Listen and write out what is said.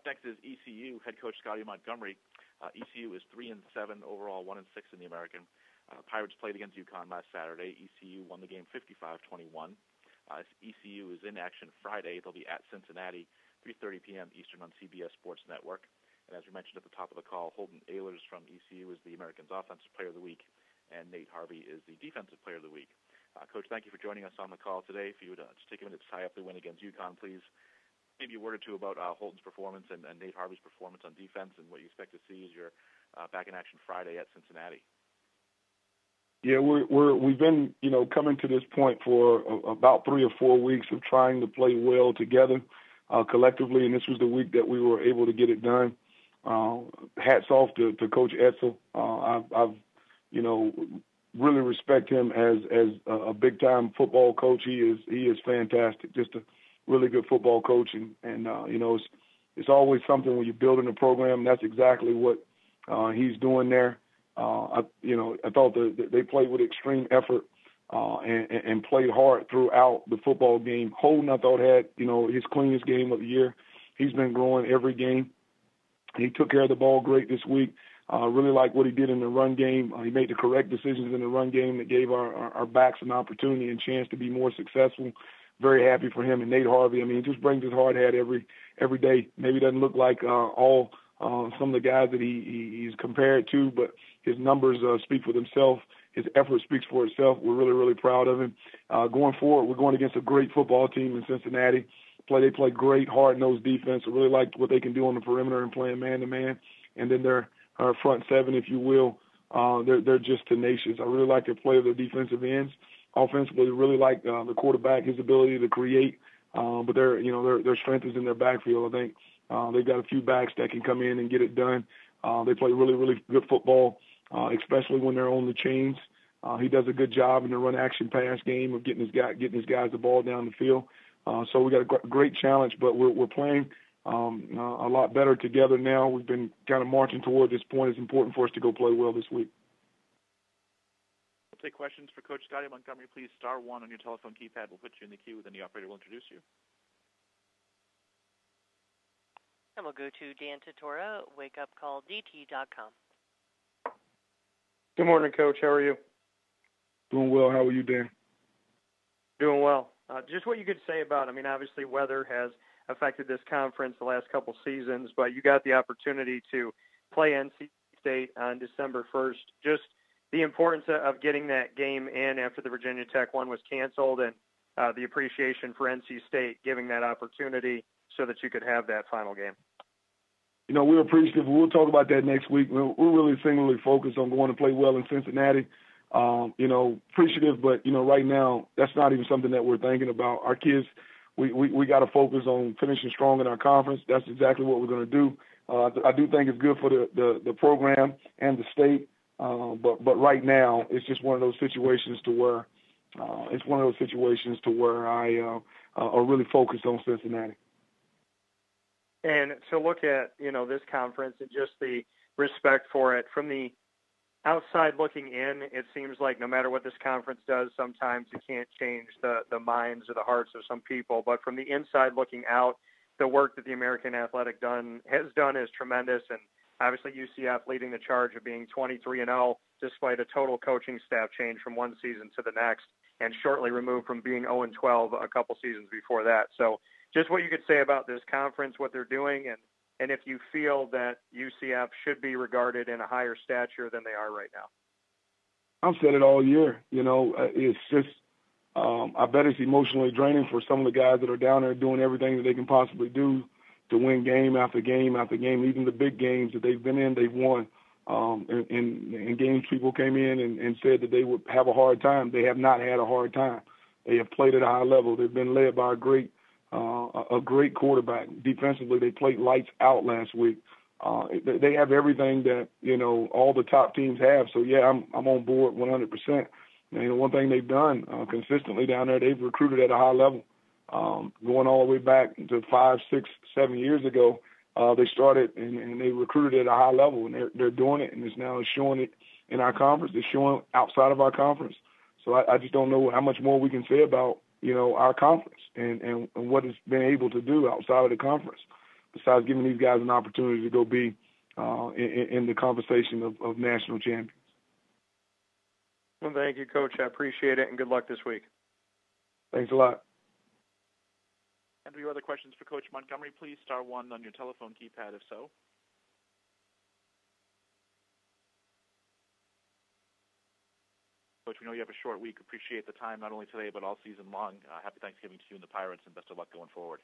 Up next is ECU head coach Scottie Montgomery. ECU is 3-7 overall, 1-6 in the American. Pirates played against UConn last Saturday. ECU won the game 55-21. ECU is in action Friday. They'll be at Cincinnati, 3:30 p.m. Eastern on CBS Sports Network. And as we mentioned at the top of the call, Holden Ahlers from ECU is the American's Offensive Player of the Week, and Nate Harvey is the Defensive Player of the Week. Coach, thank you for joining us on the call today. If you would just take a minute to tie up the win against UConn, please. Maybe a word or two about Holden's performance and Nate Harvey's performance on defense and what you expect to see as you're back in action Friday at Cincinnati. Yeah, we've been, coming to this point for about 3 or 4 weeks of trying to play well together collectively, and this was the week that we were able to get it done. Hats off to Coach Edsel. I've really respect him as a big-time football coach. He is fantastic, just a really good football coach, and it's always something when you're building a program. That's exactly what he's doing there. I thought that they played with extreme effort and played hard throughout the football game. Holden, I thought, had his cleanest game of the year. He's been growing every game. He took care of the ball great this week. Really like what he did in the run game. He made the correct decisions in the run game that gave our backs an opportunity and chance to be more successful. Very happy for him. And Nate Harvey, he just brings his hard hat every day. Maybe doesn't look like all some of the guys that he's compared to, but his numbers speak for themselves. His effort speaks for itself. We're really, really proud of him. Going forward, we're going against a great football team in Cincinnati. They play great, hard-nosed defense. I really like what they can do on the perimeter and playing man-to-man. And then their front seven, if you will, they're just tenacious. I really like their play of their defensive ends. Offensively, really like the quarterback, his ability to create. But their strength is in their backfield. I think they've got a few backs that can come in and get it done. They play really, really good football, especially when they're on the chains. He does a good job in the run action pass game of getting his guys the ball down the field. So we got a great challenge, but we're playing a lot better together now. We've been kind of marching toward this point. It's important for us to go play well this week. We'll take questions for Coach Scottie Montgomery. Please star 1 on your telephone keypad. We'll put you in the queue, then the operator will introduce you. And we'll go to Dan Tortora, wakeupcalldt.com. Good morning, Coach. How are you? Doing well. How are you, Dan? Doing well. Just what you could say about, obviously weather has affected this conference the last couple seasons, but you got the opportunity to play NC State on December 1st. Just the importance of getting that game in after the Virginia Tech one was canceled, and the appreciation for NC State giving that opportunity so that you could have that final game. We're appreciative. We'll talk about that next week. We're really singularly focused on going to play well in Cincinnati. Appreciative, but, right now, that's not even something that we're thinking about. Our kids, we got to focus on finishing strong in our conference. That's exactly what we're going to do. I do think it's good for the program and the state, but right now, it's just one of those situations to where I are really focused on Cincinnati. And to look at, this conference and just the respect for it, from the outside looking in, it seems like no matter what this conference does, sometimes it can't change the minds or the hearts of some people. But from the inside looking out, the work that the American Athletic has done is tremendous. And obviously UCF leading the charge of being 23-0, despite a total coaching staff change from one season to the next, and shortly removed from being 0-12 a couple seasons before that. So just what you could say about this conference, what they're doing, and if you feel that UCF should be regarded in a higher stature than they are right now. I've said it all year. It's just I bet it's emotionally draining for some of the guys that are down there doing everything that they can possibly do to win game after game after game. Even the big games that they've been in, they've won. In games, people came in and said that they would have a hard time. They have not had a hard time. They have played at a high level. They've been led by a great quarterback. Defensively, they played lights out last week. They have everything that, all the top teams have. So, yeah, I'm on board 100%. And one thing they've done consistently down there, they've recruited at a high level. Going all the way back to 5, 6, 7 years ago, they started and they recruited at a high level, and they're doing it, and it's now showing it in our conference. It's showing outside of our conference. So I just don't know how much more we can say about, our conference and what it's been able to do outside of the conference. besides giving these guys an opportunity to go be in the conversation of national champions. Well, thank you, Coach. I appreciate it, and good luck this week. Thanks a lot. And for your other questions for Coach Montgomery, please star 1 on your telephone keypad if so. Coach, we know you have a short week. Appreciate the time not only today but all season long. Happy Thanksgiving to you and the Pirates, and best of luck going forward.